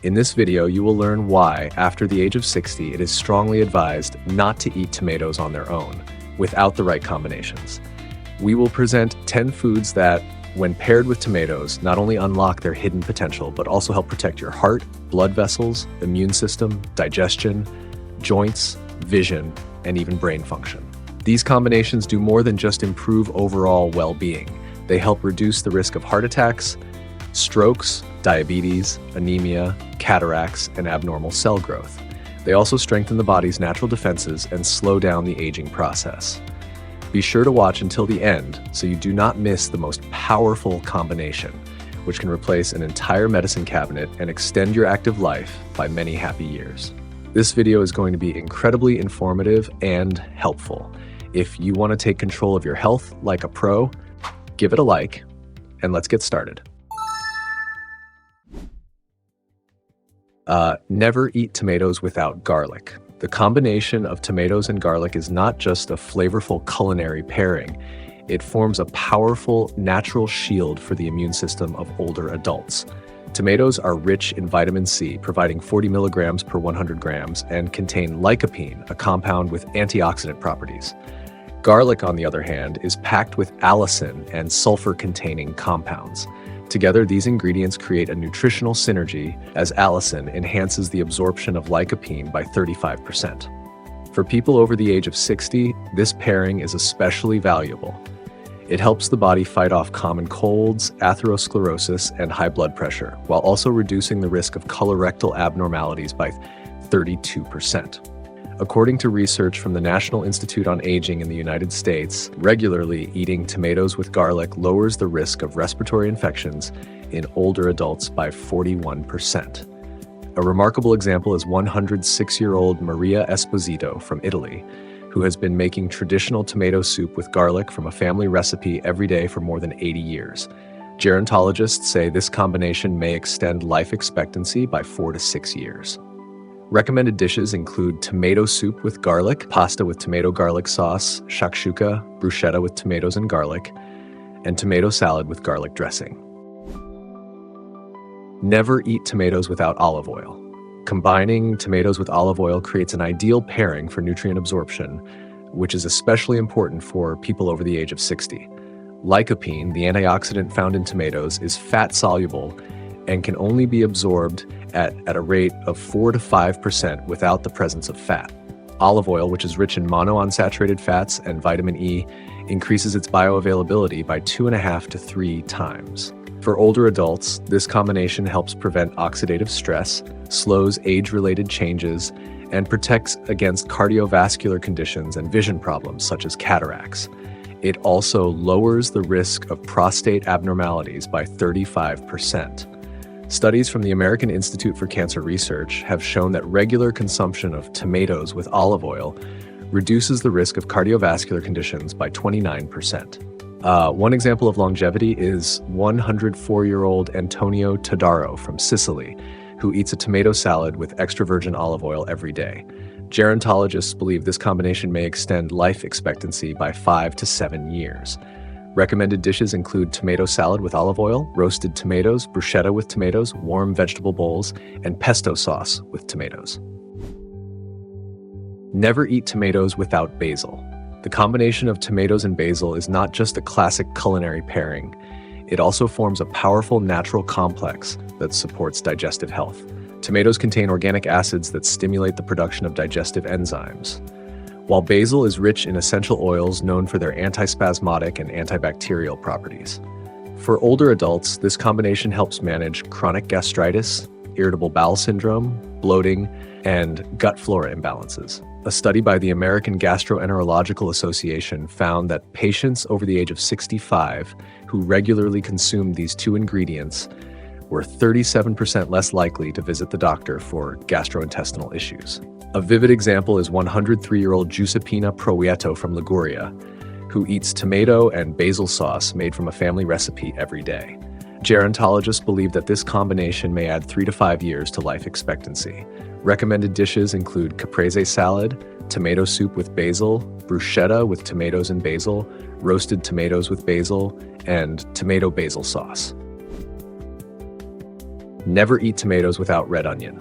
In this video, you will learn why, after the age of 60, it is strongly advised not to eat tomatoes on their own, without the right combinations. We will present 10 foods that, when paired with tomatoes, not only unlock their hidden potential, but also help protect your heart, blood vessels, immune system, digestion, joints, vision, and even brain function. These combinations do more than just improve overall well-being. They help reduce the risk of heart attacks, strokes, diabetes, anemia, cataracts, and abnormal cell growth. They also strengthen the body's natural defenses and slow down the aging process. Be sure to watch until the end so you do not miss the most powerful combination, which can replace an entire medicine cabinet and extend your active life by many happy years. This video is going to be incredibly informative and helpful. If you want to take control of your health like a pro, give it a like, and let's get started. Never eat tomatoes without garlic. The combination of tomatoes and garlic is not just a flavorful culinary pairing. It forms a powerful natural shield for the immune system of older adults. Tomatoes are rich in vitamin C, providing 40 milligrams per 100 grams, and contain lycopene, a compound with antioxidant properties. Garlic, on the other hand, is packed with allicin and sulfur-containing compounds. Together, these ingredients create a nutritional synergy, as allicin enhances the absorption of lycopene by 35%. For people over the age of 60, this pairing is especially valuable. It helps the body fight off common colds, atherosclerosis, and high blood pressure, while also reducing the risk of colorectal abnormalities by 32%. According to research from the National Institute on Aging in the United States, regularly eating tomatoes with garlic lowers the risk of respiratory infections in older adults by 41%. A remarkable example is 106-year-old Maria Esposito from Italy, who has been making traditional tomato soup with garlic from a family recipe every day for more than 80 years. Gerontologists say this combination may extend life expectancy by 4 to 6 years. Recommended dishes include tomato soup with garlic, pasta with tomato garlic sauce, shakshuka, bruschetta with tomatoes and garlic, and tomato salad with garlic dressing. Never eat tomatoes without olive oil. Combining tomatoes with olive oil creates an ideal pairing for nutrient absorption, which is especially important for people over the age of 60. Lycopene, the antioxidant found in tomatoes, is fat-soluble and can only be absorbed at a rate of 4 to 5% without the presence of fat. Olive oil, which is rich in monounsaturated fats and vitamin E, increases its bioavailability by 2.5 to 3 times. For older adults, this combination helps prevent oxidative stress, slows age-related changes, and protects against cardiovascular conditions and vision problems such as cataracts. It also lowers the risk of prostate abnormalities by 35%. Studies from the American Institute for Cancer Research have shown that regular consumption of tomatoes with olive oil reduces the risk of cardiovascular conditions by 29%. One example of longevity is 104-year-old Antonio Todaro from Sicily, who eats a tomato salad with extra virgin olive oil every day. Gerontologists believe this combination may extend life expectancy by 5 to 7 years. Recommended dishes include tomato salad with olive oil, roasted tomatoes, bruschetta with tomatoes, warm vegetable bowls, and pesto sauce with tomatoes. Never eat tomatoes without basil. The combination of tomatoes and basil is not just a classic culinary pairing. It also forms a powerful natural complex that supports digestive health. Tomatoes contain organic acids that stimulate the production of digestive enzymes, while basil is rich in essential oils known for their antispasmodic and antibacterial properties. For older adults, this combination helps manage chronic gastritis, irritable bowel syndrome, bloating, and gut flora imbalances. A study by the American Gastroenterological Association found that patients over the age of 65 who regularly consumed these two ingredients were 37% less likely to visit the doctor for gastrointestinal issues. A vivid example is 103-year-old Giuseppina Proieto from Liguria, who eats tomato and basil sauce made from a family recipe every day. Gerontologists believe that this combination may add 3 to 5 years to life expectancy. Recommended dishes include caprese salad, tomato soup with basil, bruschetta with tomatoes and basil, roasted tomatoes with basil, and tomato basil sauce. Never eat tomatoes without red onion.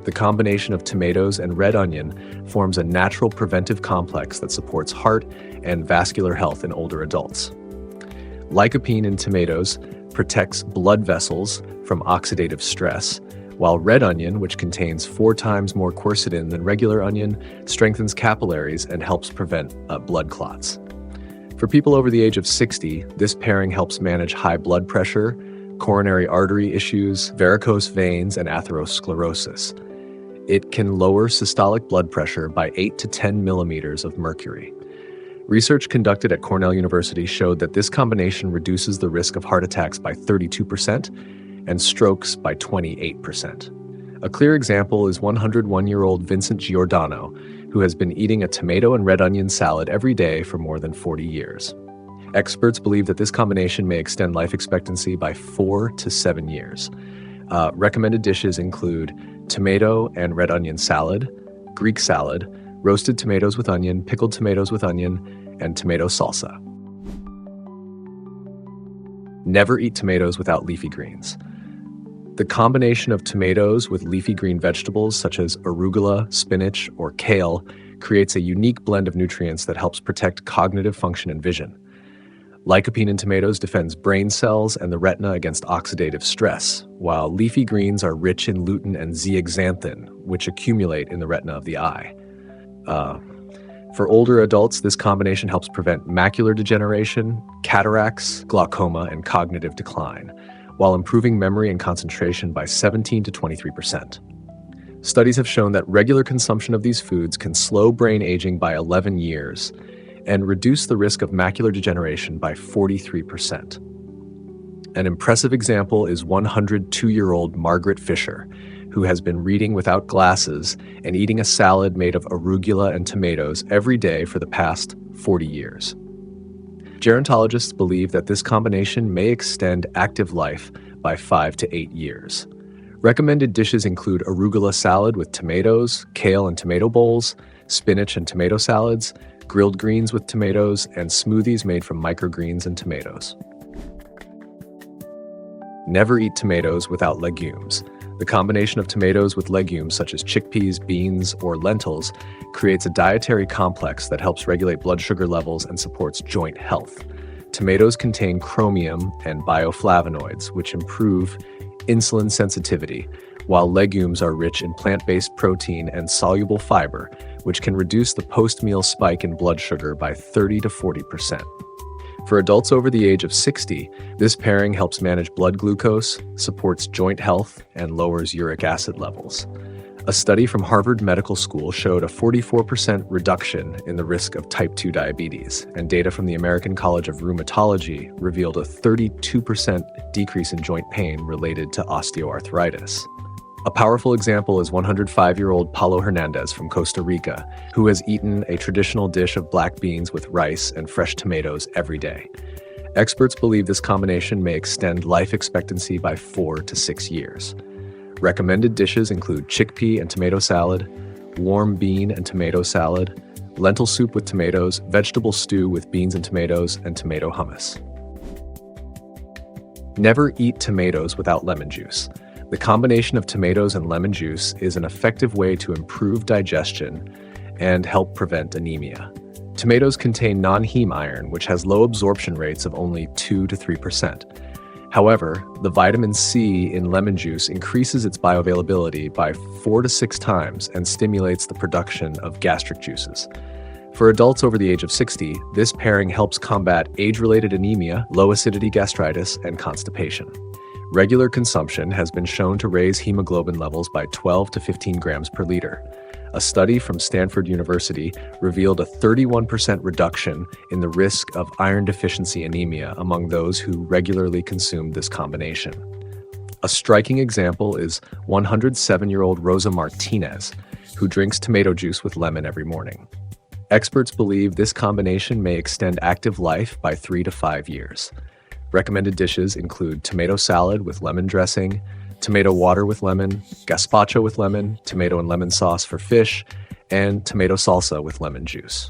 The combination of tomatoes and red onion forms a natural preventive complex that supports heart and vascular health in older adults. Lycopene in tomatoes protects blood vessels from oxidative stress, while red onion, which contains 4 times more quercetin than regular onion, strengthens capillaries and helps prevent blood clots. For people over the age of 60, this pairing helps manage high blood pressure, coronary artery issues, varicose veins, and atherosclerosis. It can lower systolic blood pressure by 8 to 10 millimeters of mercury. Research conducted at Cornell University showed that this combination reduces the risk of heart attacks by 32% and strokes by 28%. A clear example is 101-year-old Vincent Giordano, who has been eating a tomato and red onion salad every day for more than 40 years. Experts believe that this combination may extend life expectancy by 4 to 7 years. Recommended dishes include tomato and red onion salad, Greek salad, roasted tomatoes with onion, pickled tomatoes with onion, and tomato salsa. Never eat tomatoes without leafy greens. The combination of tomatoes with leafy green vegetables such as arugula, spinach, or kale creates a unique blend of nutrients that helps protect cognitive function and vision. Lycopene in tomatoes defends brain cells and the retina against oxidative stress, while leafy greens are rich in lutein and zeaxanthin, which accumulate in the retina of the eye. For older adults, this combination helps prevent macular degeneration, cataracts, glaucoma, and cognitive decline, while improving memory and concentration by 17 to 23%. Studies have shown that regular consumption of these foods can slow brain aging by 11 years and reduce the risk of macular degeneration by 43%. An impressive example is 102-year-old Margaret Fisher, who has been reading without glasses and eating a salad made of arugula and tomatoes every day for the past 40 years. Gerontologists believe that this combination may extend active life by 5 to 8 years. Recommended dishes include arugula salad with tomatoes, kale and tomato bowls, spinach and tomato salads, grilled greens with tomatoes, and smoothies made from microgreens and tomatoes. Never eat tomatoes without legumes. The combination of tomatoes with legumes such as chickpeas, beans, or lentils creates a dietary complex that helps regulate blood sugar levels and supports joint health. Tomatoes contain chromium and bioflavonoids, which improve insulin sensitivity, while legumes are rich in plant-based protein and soluble fiber, which can reduce the post-meal spike in blood sugar by 30 to 40%. For adults over the age of 60, this pairing helps manage blood glucose, supports joint health, and lowers uric acid levels. A study from Harvard Medical School showed a 44% reduction in the risk of type 2 diabetes, and data from the American College of Rheumatology revealed a 32% decrease in joint pain related to osteoarthritis. A powerful example is 105-year-old Paulo Hernandez from Costa Rica, who has eaten a traditional dish of black beans with rice and fresh tomatoes every day. Experts believe this combination may extend life expectancy by 4 to 6 years. Recommended dishes include chickpea and tomato salad, warm bean and tomato salad, lentil soup with tomatoes, vegetable stew with beans and tomato hummus. Never eat tomatoes without lemon juice. The combination of tomatoes and lemon juice is an effective way to improve digestion and help prevent anemia. Tomatoes contain non-heme iron, which has low absorption rates of only 2 to 3%. However, the vitamin C in lemon juice increases its bioavailability by 4 to 6 times and stimulates the production of gastric juices. For adults over the age of 60, this pairing helps combat age-related anemia, low-acidity gastritis, and constipation. Regular consumption has been shown to raise hemoglobin levels by 12 to 15 grams per liter. A study from Stanford University revealed a 31% reduction in the risk of iron deficiency anemia among those who regularly consumed this combination. A striking example is 107-year-old Rosa Martinez, who drinks tomato juice with lemon every morning. Experts believe this combination may extend active life by 3 to 5 years. Recommended dishes include tomato salad with lemon dressing, tomato water with lemon, gazpacho with lemon, tomato and lemon sauce for fish, and tomato salsa with lemon juice.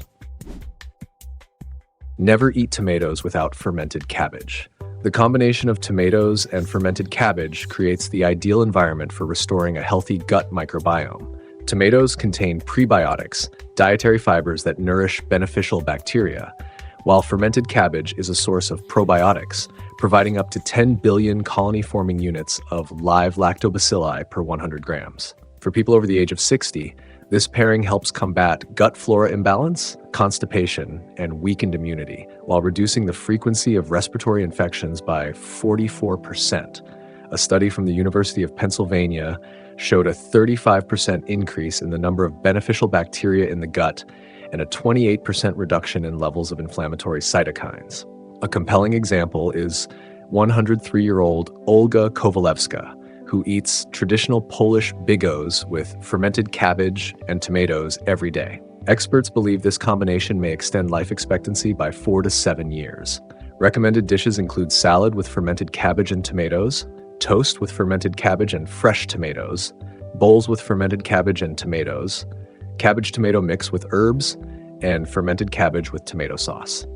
Never eat tomatoes without fermented cabbage. The combination of tomatoes and fermented cabbage creates the ideal environment for restoring a healthy gut microbiome. Tomatoes contain prebiotics, dietary fibers that nourish beneficial bacteria, while fermented cabbage is a source of probiotics, providing up to 10 billion colony-forming units of live lactobacilli per 100 grams. For people over the age of 60, this pairing helps combat gut flora imbalance, constipation, and weakened immunity, while reducing the frequency of respiratory infections by 44%. A study from the University of Pennsylvania showed a 35% increase in the number of beneficial bacteria in the gut and a 28% reduction in levels of inflammatory cytokines. A compelling example is 103-year-old Olga Kowalewska, who eats traditional Polish bigos with fermented cabbage and tomatoes every day. Experts believe this combination may extend life expectancy by 4 to 7 years. Recommended dishes include salad with fermented cabbage and tomatoes, toast with fermented cabbage and fresh tomatoes, bowls with fermented cabbage and tomatoes, cabbage tomato mix with herbs, and fermented cabbage with tomato sauce.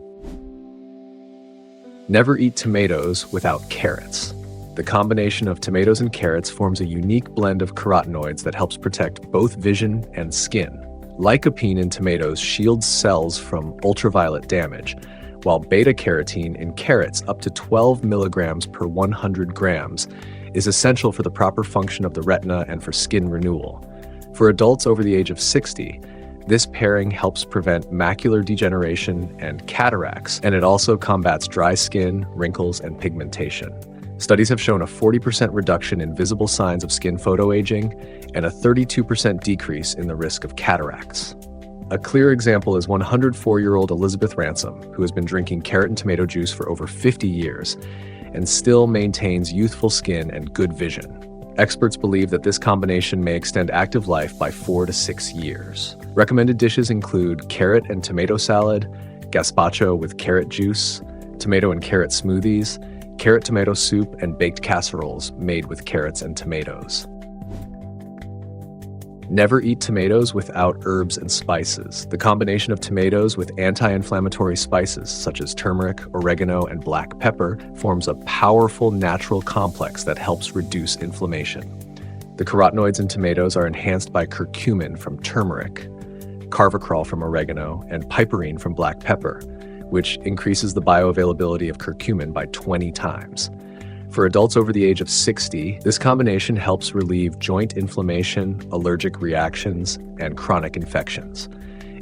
Never eat tomatoes without carrots. The combination of tomatoes and carrots forms a unique blend of carotenoids that helps protect both vision and skin. Lycopene in tomatoes shields cells from ultraviolet damage, while beta-carotene in carrots, up to 12 milligrams per 100 grams, is essential for the proper function of the retina and for skin renewal. For adults over the age of 60, this pairing helps prevent macular degeneration and cataracts, and it also combats dry skin, wrinkles, and pigmentation. Studies have shown a 40% reduction in visible signs of skin photoaging and a 32% decrease in the risk of cataracts. A clear example is 104-year-old Elizabeth Ransom, who has been drinking carrot and tomato juice for over 50 years and still maintains youthful skin and good vision. Experts believe that this combination may extend active life by 4 to 6 years. Recommended dishes include carrot and tomato salad, gazpacho with carrot juice, tomato and carrot smoothies, carrot tomato soup, and baked casseroles made with carrots and tomatoes. Never eat tomatoes without herbs and spices. The combination of tomatoes with anti-inflammatory spices such as turmeric, oregano, and black pepper forms a powerful natural complex that helps reduce inflammation. The carotenoids in tomatoes are enhanced by curcumin from turmeric, carvacrol from oregano, and piperine from black pepper, which increases the bioavailability of curcumin by 20 times. For adults over the age of 60, this combination helps relieve joint inflammation, allergic reactions, and chronic infections.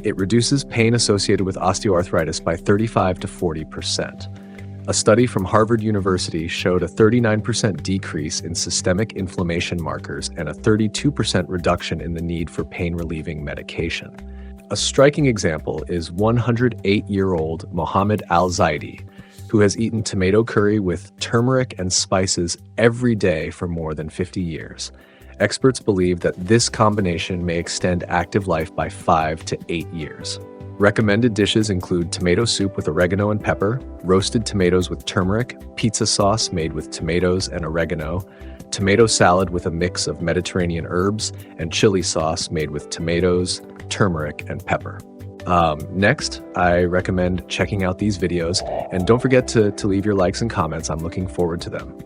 It reduces pain associated with osteoarthritis by 35 to 40%. A study from Harvard University showed a 39% decrease in systemic inflammation markers and a 32% reduction in the need for pain-relieving medication. A striking example is 108-year-old Mohammed Al-Zaidi, who has eaten tomato curry with turmeric and spices every day for more than 50 years. Experts believe that this combination may extend active life by 5 to 8 years. Recommended dishes include tomato soup with oregano and pepper, roasted tomatoes with turmeric, pizza sauce made with tomatoes and oregano, tomato salad with a mix of Mediterranean herbs, and chili sauce made with tomatoes, turmeric, and pepper. Next, I recommend checking out these videos, and don't forget to leave your likes and comments. I'm looking forward to them.